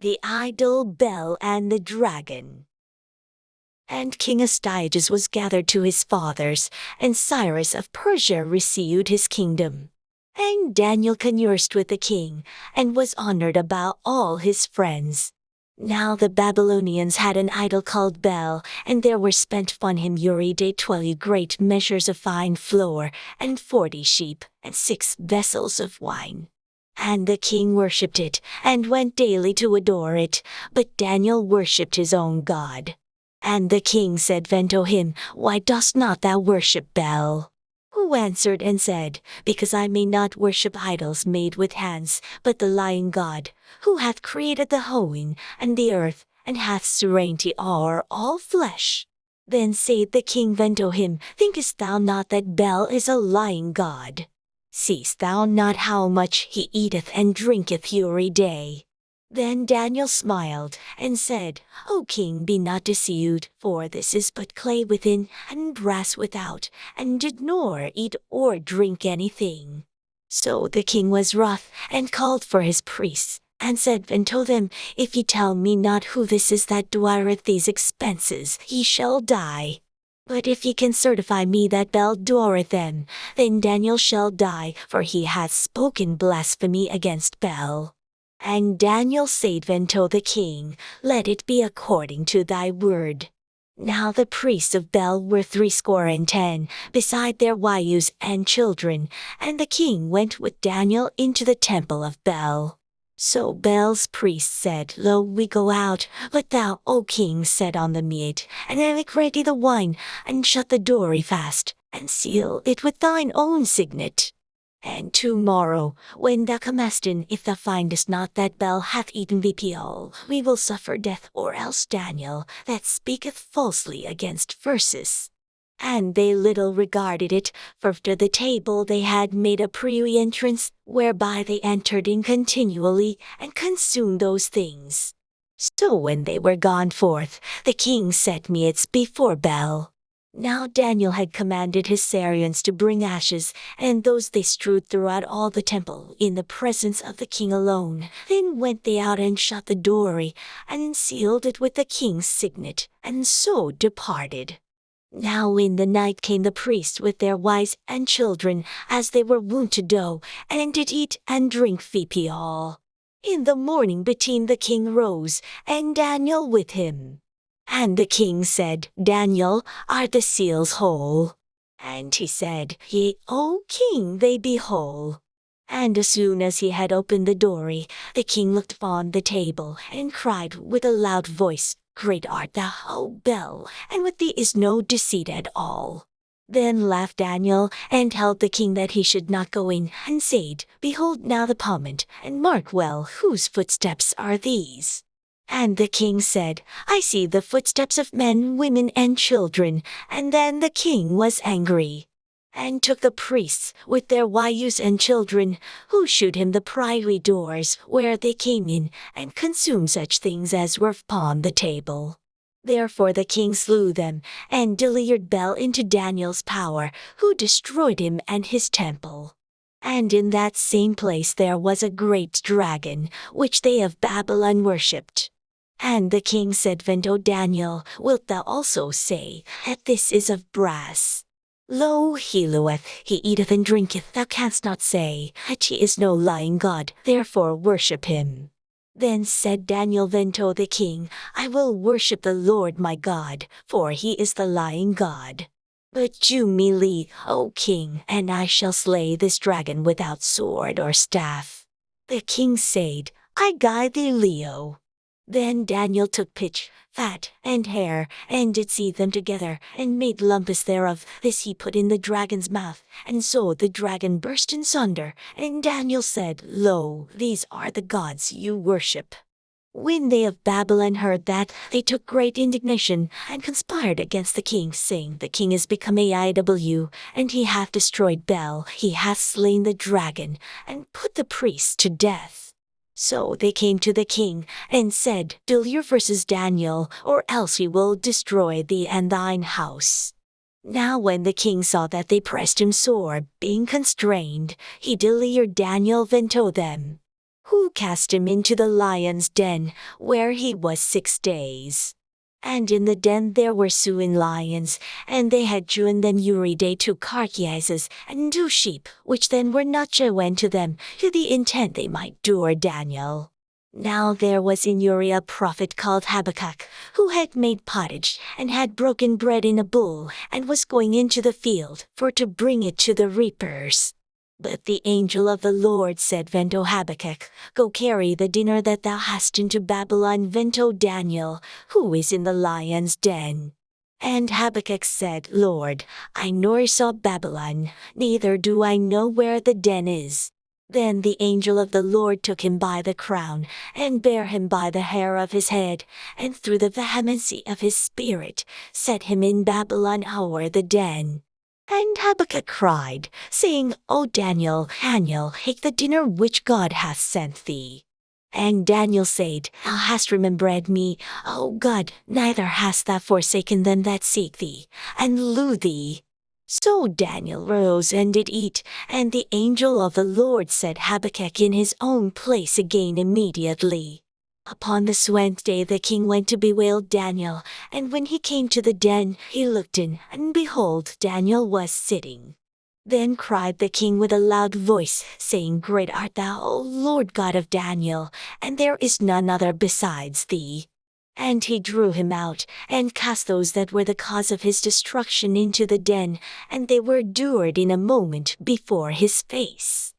The idol Bel and the Dragon. And King Astyages was gathered to his fathers, and Cyrus of Persia received his kingdom. And Daniel conversed with the king, and was honored above all his friends. Now the Babylonians had an idol called Bel, and there were spent upon him every day 12 great measures of fine flour, and 40 sheep, and 6 vessels of wine. And the king worshipped it, and went daily to adore it, but Daniel worshipped his own God. And the king said unto him, Why dost not thou worship Bel? Who answered and said, Because I may not worship idols made with hands, but the living God, who hath created the heaven and the earth, and hath serenity o'er all flesh. Then said the king unto him, Thinkest thou not that Bel is a lying God? Seest thou not how much he eateth and drinketh every day? Then Daniel smiled, and said, O king, be not deceived, for this is but clay within, and brass without, and did nor eat or drink anything. So the king was wroth, and called for his priests, and said unto them, If ye tell me not who this is that doeth these expenses, ye shall die. But if ye can certify me that Bel doeth them, then Daniel shall die, for he hath spoken blasphemy against Bel. And Daniel said unto the king, Let it be according to thy word. Now the priests of Bel were 70, beside their wives and children, and the king went with Daniel into the temple of Bel. So Bel's priests said, Lo, we go out, but thou, O king, set on the meat, and make ready the wine, and shut the door fast, and seal it with thine own signet. And tomorrow, when thou comest in, if thou findest not that Bel hath eaten all, we will suffer death, or else Daniel, that speaketh falsely against verses. And they little regarded it, for after the table they had made a pre-entrance, whereby they entered in continually, and consumed those things. So when they were gone forth, the king set meats before Bel. Now Daniel had commanded his Syrians to bring ashes, and those they strewed throughout all the temple, in the presence of the king alone. Then went they out and shut the door, and sealed it with the king's signet, and so departed. Now in the night came the priests with their wives and children, as they were wont to do, and did eat and drink all. In the morning between the king rose, and Daniel with him. And the king said, Daniel, are the seals whole? And he said, Yea, O king, they be whole. And as soon as he had opened the door, the king looked upon the table, and cried with a loud voice, Great art thou, O Bel, and with thee is no deceit at all. Then laughed Daniel, and held the king that he should not go in, and said, Behold now the pomment, and mark well whose footsteps are these. And the king said, I see the footsteps of men, women, and children. And then the king was angry, and took the priests with their wives and children, who shewed him the privy doors where they came in, and consumed such things as were upon the table. Therefore the king slew them, and delivered Bel into Daniel's power, who destroyed him and his temple. And in that same place there was a great dragon, which they of Babylon worshipped. And the king said unto Daniel, Wilt thou also say, that this is of brass? Lo, he loueth, he eateth and drinketh. Thou canst not say, that he is no lying God, therefore worship him. Then said Daniel unto the king, I will worship the Lord my God, for he is the lying God. But do me leave, O king, and I shall slay this dragon without sword or staff. The king said, I guide thee, Leo. Then Daniel took pitch, fat, and hair, and did seethe them together, and made lumps thereof. This he put in the dragon's mouth, and so the dragon burst in sunder. And Daniel said, Lo, these are the gods you worship. When they of Babylon heard that, they took great indignation, and conspired against the king, saying, The king is become a idol, and he hath destroyed Bel, he hath slain the dragon, and put the priests to death. So they came to the king, and said, Deliver versus Daniel, or else he will destroy thee and thine house. Now when the king saw that they pressed him sore, being constrained, he delivered Daniel unto them. who cast him into the lion's den, where he was 6 days. And in the den there were 7 lions, and they had joined them every day 2 carcasses, and 2 sheep, which then were not joined to them, to the intent they might devour Daniel. Now there was in Uri a prophet called Habakkuk, who had made pottage, and had broken bread in a bowl, and was going into the field, for to bring it to the reapers. But the angel of the Lord said unto Habakkuk, Go carry the dinner that thou hast into Babylon unto Daniel, who is in the lion's den. And Habakkuk said, Lord, I nor saw Babylon, neither do I know where the den is. Then the angel of the Lord took him by the crown, and bare him by the hair of his head, and through the vehemency of his spirit set him in Babylon o'er the den. And Habakkuk cried, saying, O Daniel, take the dinner which God hath sent thee. And Daniel said, Thou hast remembered me, O God, neither hast thou forsaken them that seek thee, and slew thee. So Daniel rose and did eat, and the angel of the Lord set Habakkuk in his own place again immediately. Upon the 7th day the king went to bewail Daniel, and when he came to the den, he looked in, and behold, Daniel was sitting. Then cried the king with a loud voice, saying, Great art thou, O Lord God of Daniel, and there is none other besides thee. And he drew him out, and cast those that were the cause of his destruction into the den, and they were devoured in a moment before his face.